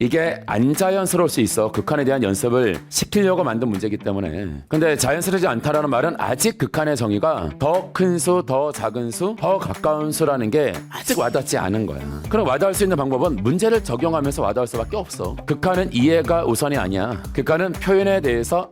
이게 안 자연스러울 수 있어. 극한에 대한 연습을 시키려고 만든 문제이기 때문에. 근데 자연스럽지 않다라는 말은 아직 극한의 정의가 더 큰 수, 더 작은 수, 더 가까운 수라는 게 아직 와닿지 않은 거야. 그럼 와닿을 수 있는 방법은 문제를 적용하면서 와닿을 수밖에 없어. 극한은 이해가 우선이 아니야. 극한은 표현에 대해서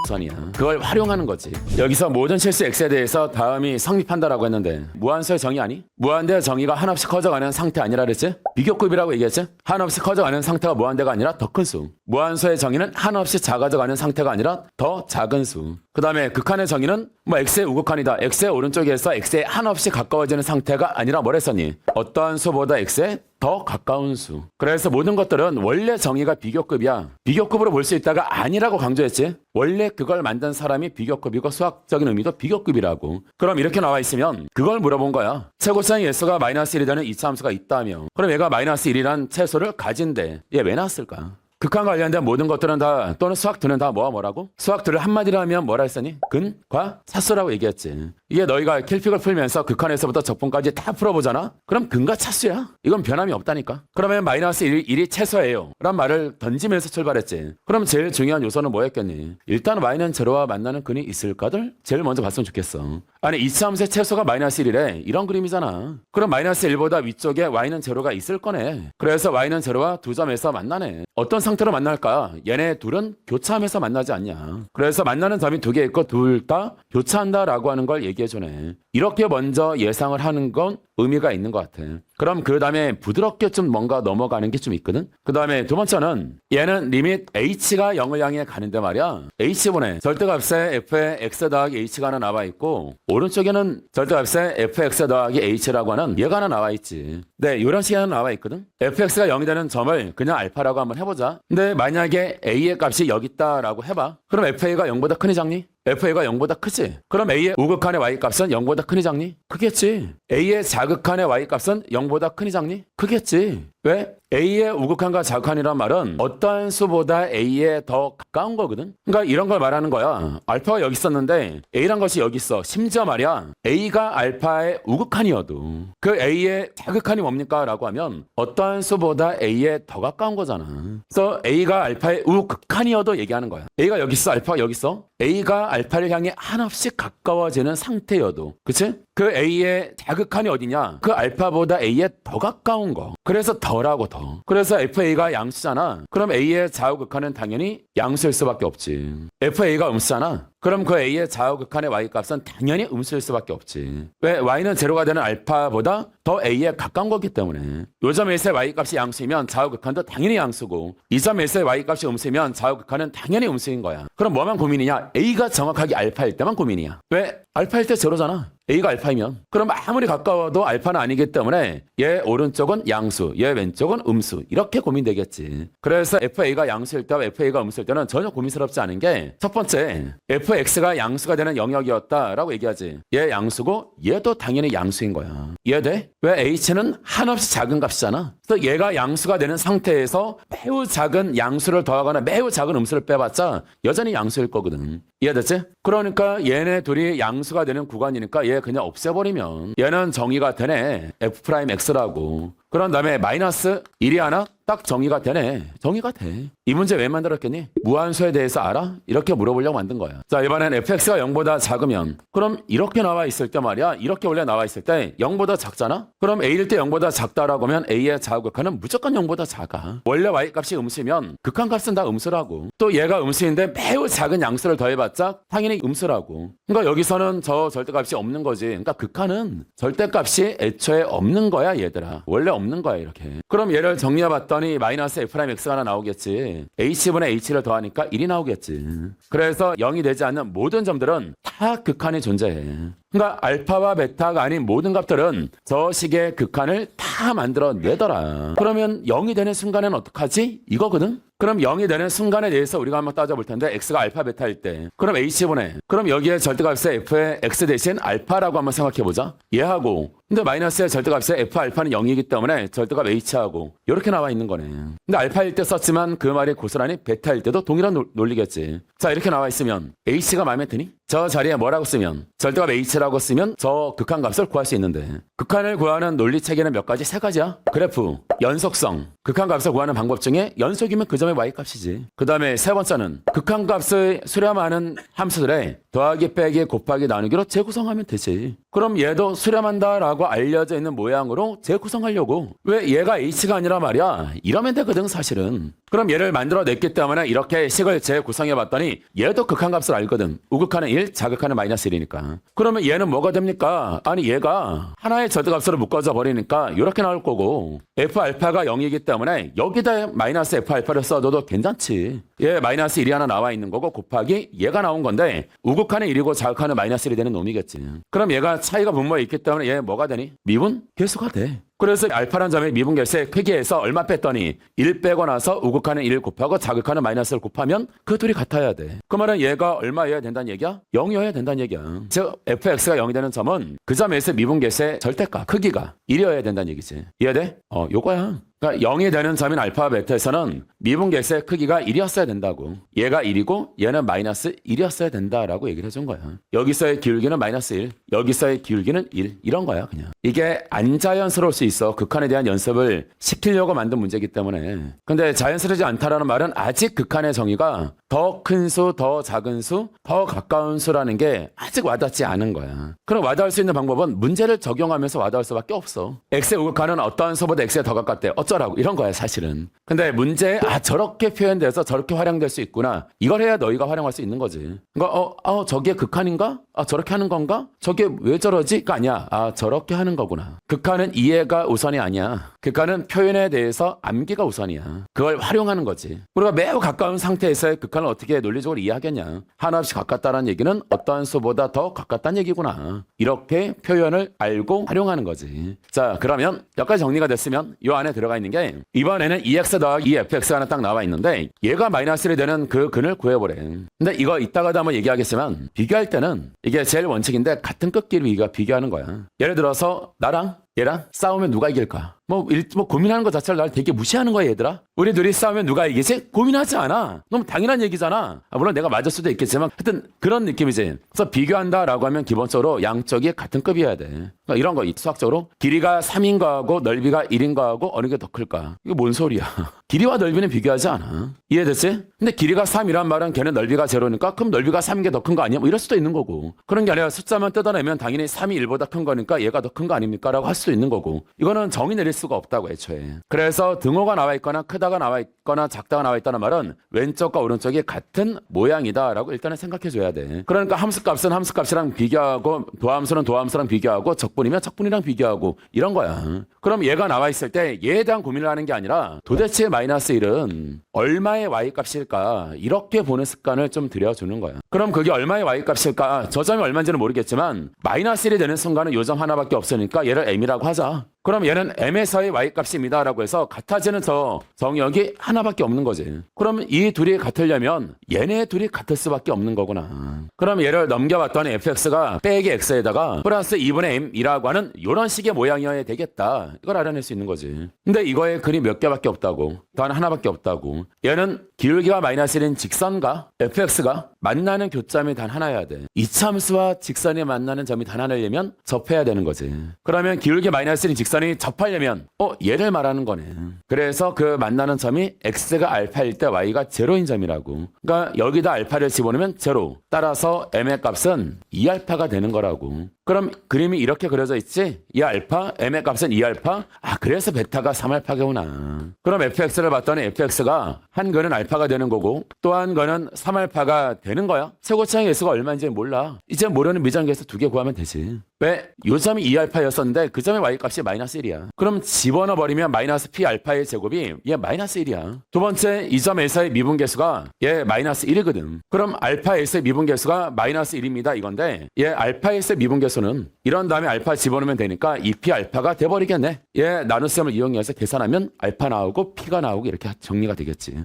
우선이야. 그걸 활용하는 거지. 여기서 모든 실수 x에 대해서 다음이 성립한다라고 했는데 무한수의 정의 아니? 무한대의 정의가 한없이 커져가는 상태 아니라 그랬지? 비교급이라고 얘기했지? 한없이 커져가는 상태가 무한대가 아니라 더 큰 수. 무한수의 정의는 한없이 작아져가는 상태가 아니라 더 작은 수. 그 다음에 극한의 정의는 뭐 x의 우극한이다. x의 오른쪽에서 x에 한없이 가까워지는 상태가 아니라 뭐랬었니? 어떠한 수보다 x에 더 가까운 수. 그래서 모든 것들은 원래 정의가 비교급이야. 비교급으로 볼 수 있다가 아니라고 강조했지. 원래 그걸 만든 사람이 비교급이고 수학적인 의미도 비교급이라고. 그럼 이렇게 나와 있으면 그걸 물어본 거야. 최고차의 예수가 마이너스 1이 되는 이차함수가 있다며. 그럼 얘가 마이너스 1이란 최소를 가진대. 얘 왜 나왔을까? 극한 관련된 모든 것들은 다 또는 수학 2는 다 뭐라고? 수학 2를 한마디로 하면 뭐라 했으니? 근, 과, 차수라고 얘기했지. 이게 너희가 킬픽을 풀면서 극한에서부터 적분까지 다 풀어보잖아? 그럼 근과 차수야. 이건 변함이 없다니까. 그러면 마이너스 1이 최소예요 란 말을 던지면서 출발했지. 그럼 제일 중요한 요소는 뭐였겠니? 일단 y는 제로와 만나는 근이 있을까들? 제일 먼저 봤으면 좋겠어. 아니 이차함수의 최소가 마이너스 1이래. 이런 그림이잖아. 그럼 마이너스 1보다 위쪽에 y는 제로가 있을 거네. 그래서 y는 제로와 두 점에서 만나네. 어떤 상태로 만날까? 얘네 둘은 교차하면서 만나지 않냐. 그래서 만나는 점이 두 개 있고 둘 다 교차한다라고 하는 걸 얘기해주네. 이렇게 먼저 예상을 하는 건 의미가 있는 것 같아. 그럼 그 다음에 부드럽게 좀 뭔가 넘어가는 게 좀 있거든. 그 다음에 두 번째는 얘는 리밋 h가 0을 향해 가는데 말이야. h분의 절대값에 f의 x 더하기 h가 하나 나와 있고 오른쪽에는 절대값에 fx 더하기 h라고 하는 얘가 하나 나와 있지. 네, 이런 식이 하나 나와 있거든. fx가 0이 되는 점을 그냥 알파라고 한번 해보자. 근데 만약에 a의 값이 여기 있다라고 해봐. 그럼 fa가 0보다 크니 작니? fa가 0보다 크지? 그럼 a의 우극한의 y값은 0보다 크니 작니? 크겠지. a의 자극한의 y값은 0보다 크니 작니? 크겠지. 왜? a의 우극한과 자극한이란 말은 어떠한 수보다 a에 더 가까운 거거든. 그러니까 이런 걸 말하는 거야. 알파가 여기 있었는데 a란 것이 여기 있어. 심지어 말이야 a가 알파의 우극한이어도 그 a의 자극한이 뭡니까? 라고 하면 어떠한 수보다 a에 더 가까운 거잖아. 그래서 a가 알파의 우극한이어도 얘기하는 거야. a가 여기 있어. 알파가 여기 있어. a가 알파를 향해 한없이 가까워지는 상태여도 그치? 그 a의 자극한이 어디냐? 그 알파보다 a에 더 가까운 거. 그래서 더라고 더. 그래서 fa가 양수잖아. 그럼 a의 좌우극한은 당연히 양수일 수밖에 없지. fa가 음수잖아. 그럼 그 a의 좌우극한의 y값은 당연히 음수일 수밖에 없지. 왜? y는 제로가 되는 알파보다 더 a에 가까운 거기 때문에. 요점 1에서의 y값이 양수이면 좌우극한도 당연히 양수고 이 점 1에서의 y값이 음수이면 좌우극한은 당연히 음수인 거야. 그럼 뭐만 고민이냐? a가 정확하게 알파일 때만 고민이야. 왜? 알파일 때 제로잖아. a가 알파이면. 그럼 아무리 가까워도 알파는 아니기 때문에 얘 오른쪽은 양수, 얘 왼쪽은 음수. 이렇게 고민되겠지. 그래서 fa가 양수일 때와 fa가 음수일 때는 전혀 고민스럽지 않은 게 첫 번째, fx가 양수가 되는 영역이었다라고 얘기하지. 얘 양수고 얘도 당연히 양수인 거야. 이해돼? 왜? h는 한없이 작은 값이잖아. 그래서 얘가 양수가 되는 상태에서 매우 작은 양수를 더하거나 매우 작은 음수를 빼봤자 여전히 양수일 거거든. 이해됐지? 그러니까 얘네 둘이 양수가 되는 구간이니까 얘 그냥 없애버리면 얘는 정의가 되네. f'x라고. 그런 다음에 마이너스 1이 하나 딱 정의가 되네. 정의가 돼. 이 문제 왜 만들었겠니? 무한수에 대해서 알아? 이렇게 물어보려고 만든 거야. 자, 이번엔 fx가 0보다 작으면 그럼 이렇게 나와 있을 때 말이야. 이렇게 원래 나와 있을 때 0보다 작잖아? 그럼 a일 때 0보다 작다라고 하면 a의 좌우극한은 무조건 0보다 작아. 원래 y값이 음수면 극한값은 다 음수라고. 또 얘가 음수인데 매우 작은 양수를 더해봤자 당연히 음수라고. 그러니까 여기서는 저 절대값이 없는 거지. 그러니까 극한은 절대값이 애초에 없는 거야 얘들아. 원래 없는 거야 이렇게. 그럼 얘를 정리해봤더니 마이너스 f'x가 하나 나오겠지. h분의 h를 더하니까 1이 나오겠지. 그래서 0이 되지 않는 모든 점들은 다 극한이 존재해. 그러니까 알파와 베타가 아닌 모든 값들은 저 식의 극한을 다 만들어내더라. 그러면 0이 되는 순간에는 어떡하지? 이거거든? 그럼 0이 되는 순간에 대해서 우리가 한번 따져볼 텐데 x가 알파 베타일 때 그럼 h분의 그럼 여기에 절대값의 f의 x 대신 알파라고 한번 생각해보자. 얘하고 근데 마이너스의 절대값의 f 알파는 0이기 때문에 절대값 h하고 이렇게 나와 있는 거네. 근데 알파일 때 썼지만 그 말이 고스란히 베타일 때도 동일한 논리겠지. 자 이렇게 나와 있으면 h가 마음에 드니? 저 자리에 뭐라고 쓰면 절대값 h라고 쓰면 저 극한값을 구할 수 있는데 극한을 구하는 논리 체계는 몇 가지? 세 가지야. 그래프, 연속성, 극한값을 구하는 방법 중에 연속이면 그 점의 y값이지. 그 다음에 세 번째는 극한값을 수렴하는 함수들의 더하기 빼기 곱하기 나누기로 재구성하면 되지. 그럼 얘도 수렴한다라고 알려져 있는 모양으로 재구성하려고. 왜 얘가 h가 아니라 말이야. 이러면 되거든 사실은. 그럼 얘를 만들어냈기 때문에 이렇게 식을 재구성해봤더니 얘도 극한값을 알거든. 우극한은 1, 자극한은 마이너스 1이니까. 그러면 얘는 뭐가 됩니까? 아니 얘가 하나의 절대값으로 묶어져 버리니까 이렇게 나올 거고 F알파가 0이기 때문에 여기다 마이너스 F알파를 써줘도 괜찮지. 얘 마이너스 1이 하나 나와 있는 거고 곱하기 얘가 나온 건데 우극한은 1이고 자극한은 마이너스 1이 되는 놈이겠지. 그럼 얘가 차이가 분모에 있기 때문에 얘 뭐가 되니? 미분 계수가 돼. 그래서 알파라는 점의 미분계수의 크기에서 얼마 뺐더니 1 빼고 나서 우극한은 1 곱하고 자극한은 마이너스를 곱하면 그 둘이 같아야 돼. 그 말은 얘가 얼마여야 된다는 얘기야? 0이어야 된다는 얘기야. 즉 fx가 0이 되는 점은 그 점에서 미분계수의 절대값 크기가 1이어야 된다는 얘기지. 이해돼? 요거야. 그러니까 0이 되는 점인 알파와 베타에서는 미분계수의 크기가 1이었어야 된다고. 얘가 1이고 얘는 마이너스 1이었어야 된다라고 얘기를 해준 거야. 여기서의 기울기는 마이너스 1, 여기서의 기울기는 1 이런 거야 그냥. 이게 안 자연스러울 수 있어. 극한에 대한 연습을 시키려고 만든 문제이기 때문에. 근데 자연스럽지 않다라는 말은 아직 극한의 정의가 더 큰 수, 더 작은 수, 더 가까운 수라는 게 아직 와닿지 않은 거야. 그럼 와닿을 수 있는 방법은 문제를 적용하면서 와닿을 수밖에 없어. x의 우극한은 어떠한 수보다 x에 더 가깝대. 어쩌라고 이런 거야 사실은. 근데 문제에 저렇게 표현돼서 저렇게 활용될 수 있구나. 이걸 해야 너희가 활용할 수 있는 거지. 그러니까 저게 극한인가? 저렇게 하는 건가? 저게 왜 저러지?가 아니야. 저렇게 하는 거구나. 극한은 이해가 우선이 아니야. 극한은 표현에 대해서 암기가 우선이야. 그걸 활용하는 거지. 우리가 매우 가까운 상태에서의 극한을 어떻게 논리적으로 이해하겠냐. 하나 없이 가깝다는 얘기는 어떠한 수보다 더 가깝다는 얘기구나. 이렇게 표현을 알고 활용하는 거지. 자, 그러면 여기까지 정리가 됐으면 이 안에 들어가 있는 게 이번에는 2x 더하기 2fx가 하나 딱 나와 있는데 얘가 마이너스 1이 되는 그 근을 구해보래. 근데 이거 이따가도 한번 얘기하겠지만 비교할 때는 이게 제일 원칙인데 같은 끝끼리 비교하는 거야. 예를 들어서 나랑 얘랑 싸우면 누가 이길까? 뭐 고민하는 것 자체를 날 되게 무시하는 거야 얘들아. 우리 둘이 싸우면 누가 이기지? 고민하지 않아. 너무 당연한 얘기잖아. 물론 내가 맞을 수도 있겠지만 하여튼 그런 느낌이지. 그래서 비교한다라고 하면 기본적으로 양쪽이 같은 급이어야 돼. 그러니까 이런 거 수학적으로 길이가 3인 거하고 넓이가 1인 거하고 어느 게 더 클까? 이거 뭔 소리야. 길이와 넓이는 비교하지 않아. 이해됐지? 근데 길이가 3이란 말은 걔는 넓이가 0니까 그럼 넓이가 3인 게 더 큰 거 아니야? 뭐 이럴 수도 있는 거고. 그런 게 아니라 숫자만 뜯어내면 당연히 3이 1보다 큰 거니까 얘가 더 큰 거 아닙니까? 라고 할 수도 있는 거고. 이거는 정의 내릴 수가 없다고 애초에. 그래서 등호가 나와 있거나 크다가 나와 있거나 작다가 나와 있다는 말은 왼쪽과 오른쪽이 같은 모양이다라고 일단은 생각해 줘야 돼. 그러니까 함수값은 함수값이랑 비교하고 도함수는 도함수랑 비교하고 적분이면 적분이랑 비교하고 이런 거야. 그럼 얘가 나와 있을 때 얘에 대한 고민을 하는 게 아니라 도대체 마이너스 1은 얼마의 y값일까 이렇게 보는 습관을 좀 들여주는 거야. 그럼 그게 얼마의 y값일까? 저 점이 얼마인지는 모르겠지만 마이너스 1이 되는 순간은 요 점 하나밖에 없으니까 얘를 m이라고 하자. 그럼 얘는 m에서의 y값입니다 라고 해서 같아지는 저 정역이 하나밖에 없는 거지. 그럼 이 둘이 같으려면 얘네 둘이 같을 수밖에 없는 거구나. 그럼 얘를 넘겨봤더니 fx가 빼기 x에다가 플러스 2분의 m이라고 하는 이런 식의 모양이어야 되겠다. 이걸 알아낼 수 있는 거지. 근데 이거에 근이 몇 개밖에 없다고. 단 하나밖에 없다고. 얘는 기울기가 마이너스 1인 직선과 fx가 만나는 교점이 단 하나여야 돼. 이참수와 직선이 만나는 점이 단 하나려면 접해야 되는 거지. 그러면 기울기 마이너스 1인 직선이 접하려면 얘를 말하는 거네. 그래서 그 만나는 점이 x가 알파일 때 y가 제로인 점이라고. 그러니까 여기다 알파를 집어넣으면 제로. 따라서 m의 값은 2알파가 되는 거라고. 그럼 그림이 이렇게 그려져 있지? 이 알파, m의 값은 2알파. 그래서 베타가 3알파구나. 그럼 fx를 봤더니 fx가 한 근은 알파가 되는 거고 또 한 근은 3알파가 되는 거야. 최고차의 개수가 얼마인지 몰라. 이제 모르는 미정계수 2개 구하면 되지. 왜? 요 점이 2알파였었는데 그 점의 y값이 마이너스 1이야. 그럼 집어넣어 버리면 마이너스 p 알파의 제곱이 얘 마이너스 1이야. 두 번째 이 점에서의 미분계수가 얘 마이너스 1이거든. 그럼 알파에서의 미분계수가 마이너스 1입니다 이건데 얘 알파에서의 미분계수는 이런 다음에 알파 집어넣으면 되니까 2p 알파가 돼버리겠네. 얘 나눗셈을 이용해서 계산하면 알파 나오고 p가 나오고 이렇게 정리가 되겠지.